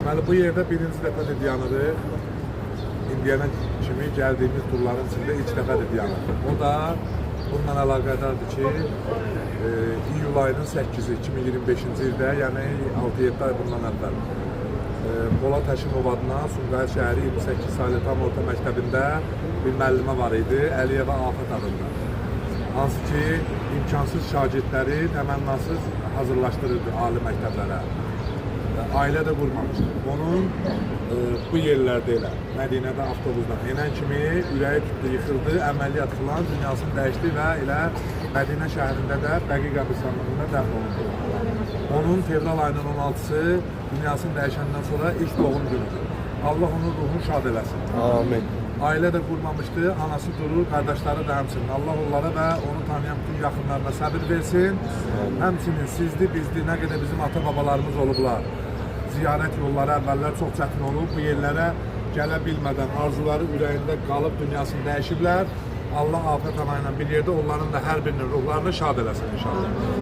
Deməli, bu yerdə birinci dəfədir dayanırıq. İndiyənə kimi gəldiyimiz turların içində ilk dəfədir dayanırıq. O da bununla əlaqədardır ki, iyul ayının 8-i 2025-ci ildə, yəni 6-7 ay bundan əvvəl Polad Həşimov adına Sumqayıt şəhəri 28 saylı tam orta məktəbində bir müəllimə var idi, Əliyeva Afət adında. Hansı ki, imkansız şagirdləri təmənnasız hazırlaşdırırdı ali məktəblərə. Ailə də qurmamışdı. Onun bu yerlərdə elə, Mədinədə avtobusdan enən kimi ürəyi tutdu, yıxıldı, əməliyyat filan dünyasını dəyişdi və elə Mədinə şəhərində də Bəqi qəbirstanlığında dəfn olundu. Onun fevral ayının 16-sı dünyasını dəyişəndən sonra ilk doğum günüdür. Allah onun ruhunu şad eləsin. Amin. Ailə də qurmamışdı, anası durur, qardaşları da həmçinin. Allah onlara və onu tanıyan bütün yaxınlarına səbir versin. Həmçinin sizdi, bizdi, nə qədər bizim ata-babalarımız olublar. Ziyarət yolları əvvəllər çox çətin olub, bu yerlərə gələ bilmədən arzuları ürəyində qalıb dünyasını dəyişiblər. Allah afət ana ilə bir yerdə onların da hər birinin ruhlarını şad eləsin inşallah.